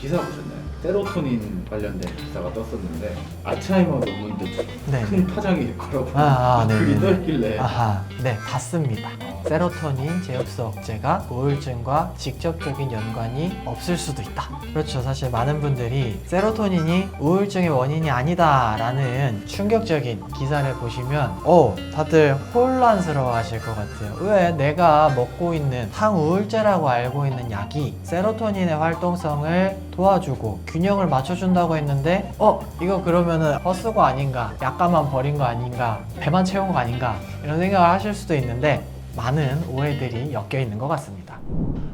기사 보셨나요? 세로토닌 관련된 기사가 떴었는데 알츠하이머 논문도 네. 큰 파장이 될 거라고 네. 글이 떠있길래 아하, 네, 봤습니다. 세로토닌 제흡수 억제가 우울증과 직접적인 연관이 없을 수도 있다. 그렇죠. 사실 많은 분들이 세로토닌이 우울증의 원인이 아니다 라는 충격적인 기사를 보시면 다들 혼란스러워 하실 것 같아요. 왜 내가 먹고 있는 항우울제라고 알고 있는 약이 세로토닌의 활동성을 도와주고 균형을 맞춰준다고 했는데 이거 그러면은 헛수고 아닌가, 약값만 버린 거 아닌가, 배만 채운 거 아닌가 이런 생각을 하실 수도 있는데 많은 오해들이 엮여 있는 것 같습니다.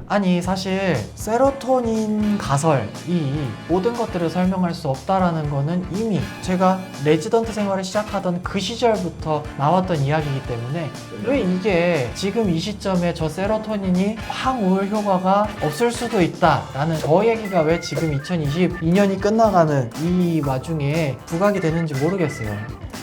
아니 사실 세로토닌 가설이 모든 것들을 설명할 수 없다라는 거는 이미 제가 레지던트 생활을 시작하던 그 시절부터 나왔던 이야기이기 때문에 왜 이게 지금 이 시점에 저 세로토닌이 항우울 효과가 없을 수도 있다라는 저 얘기가 왜 지금 2022년이 끝나가는 이 와중에 부각이 되는지 모르겠어요.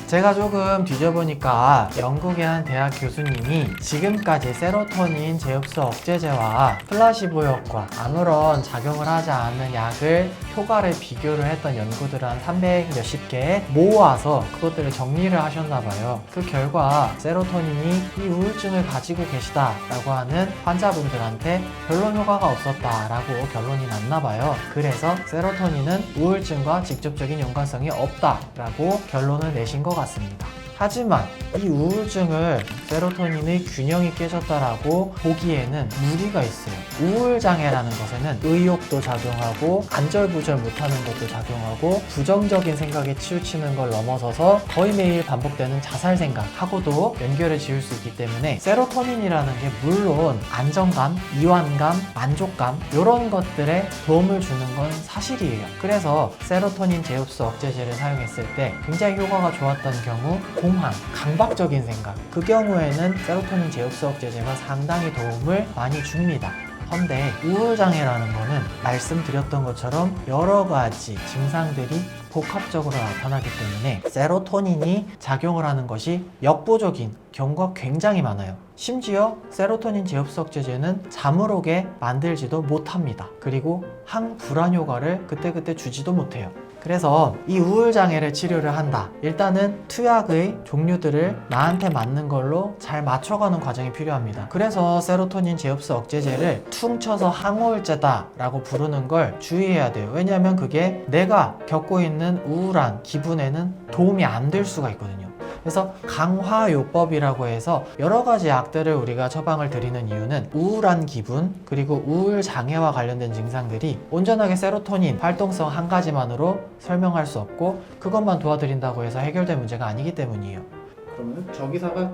제가 조금 뒤져보니까 영국의 한 대학 교수님이 지금까지 세로토닌 제흡수 억제제와 플라시보 효과, 아무런 작용을 하지 않는 약을 효과를 비교를 했던 연구들을 한 300 몇십 개 모아서 그것들을 정리를 하셨나봐요. 그 결과 세로토닌이 이 우울증을 가지고 계시다라고 하는 환자분들한테 별로 효과가 없었다라고 결론이 났나봐요. 그래서 세로토닌은 우울증과 직접적인 연관성이 없다라고 결론을 내신 것 같습니다. 하지만 이 우울증을 세로토닌의 균형이 깨졌다라고 보기에는 무리가 있어요. 우울장애라는 것에는 의욕도 작용하고 안절부절 못하는 것도 작용하고 부정적인 생각에 치우치는 걸 넘어서서 거의 매일 반복되는 자살 생각하고도 연결을 지을 수 있기 때문에 세로토닌이라는 게 물론 안정감, 이완감, 만족감 이런 것들에 도움을 주는 건 사실이에요. 그래서 세로토닌 제흡수 억제제를 사용했을 때 굉장히 효과가 좋았던 경우 공황, 강박적인 생각 그 경우에는 세로토닌 제흡수 억제제가 상당히 도움을 많이 줍니다. 헌데 우울장애라는 거는 말씀드렸던 것처럼 여러 가지 증상들이 복합적으로 나타나기 때문에 세로토닌이 작용을 하는 것이 역부족인 경우가 굉장히 많아요. 심지어 세로토닌 제흡수 억제제는 잠을 오게 만들지도 못합니다. 그리고 항불안 효과를 그때그때 주지도 못해요. 그래서 이 우울장애를 치료를 한다. 일단은 투약의 종류들을 나한테 맞는 걸로 잘 맞춰가는 과정이 필요합니다. 그래서 세로토닌 제흡수 억제제를 퉁쳐서 항우울제다 라고 부르는 걸 주의해야 돼요. 왜냐하면 그게 내가 겪고 있는 우울한 기분에는 도움이 안 될 수가 있거든요. 그래서 강화요법이라고 해서 여러 가지 약들을 우리가 처방을 드리는 이유는 우울한 기분 그리고 우울 장애와 관련된 증상들이 온전하게 세로토닌 활동성 한 가지만으로 설명할 수 없고 그것만 도와드린다고 해서 해결될 문제가 아니기 때문이에요. 그러면 저 기사가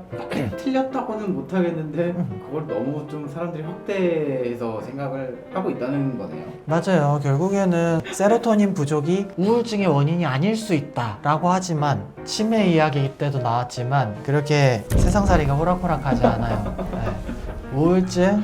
틀렸다고는 못하겠는데 그걸 너무 좀 사람들이 확대해서 생각을 하고 있다는 거네요. 맞아요. 결국에는 세로토닌 부족이 우울증의 원인이 아닐 수 있다라고 하지만 치매 이야기 때도 나왔지만 그렇게 세상살이가 호락호락하지 않아요. 네. 우울증?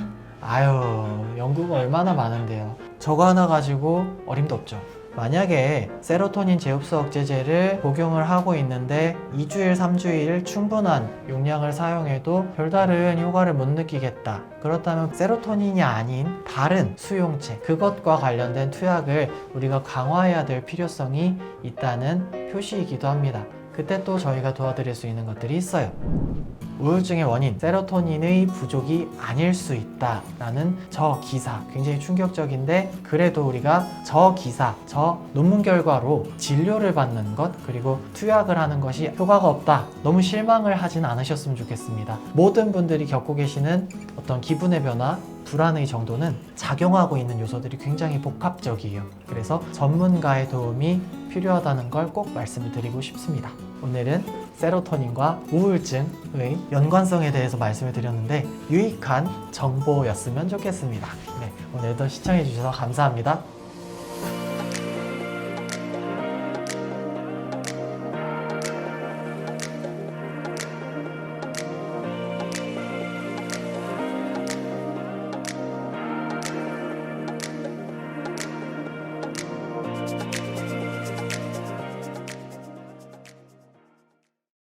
연구가 얼마나 많은데요. 저거 하나 가지고 어림도 없죠. 만약에 세로토닌 제흡수 억제제를 복용을 하고 있는데 2주일, 3주일 충분한 용량을 사용해도 별다른 효과를 못 느끼겠다. 그렇다면 세로토닌이 아닌 다른 수용체, 그것과 관련된 투약을 우리가 강화해야 될 필요성이 있다는 표시이기도 합니다. 그때 또 저희가 도와드릴 수 있는 것들이 있어요. 우울증의 원인, 세로토닌의 부족이 아닐 수 있다라는 저 기사 굉장히 충격적인데 그래도 우리가 저 기사, 저 논문 결과로 진료를 받는 것 그리고 투약을 하는 것이 효과가 없다. 너무 실망을 하진 않으셨으면 좋겠습니다. 모든 분들이 겪고 계시는 어떤 기분의 변화, 불안의 정도는 작용하고 있는 요소들이 굉장히 복합적이에요. 그래서 전문가의 도움이 필요하다는 걸 꼭 말씀을 드리고 싶습니다. 오늘은 세로토닌과 우울증의 연관성에 대해서 말씀을 드렸는데 유익한 정보였으면 좋겠습니다. 네, 오늘도 시청해 주셔서 감사합니다.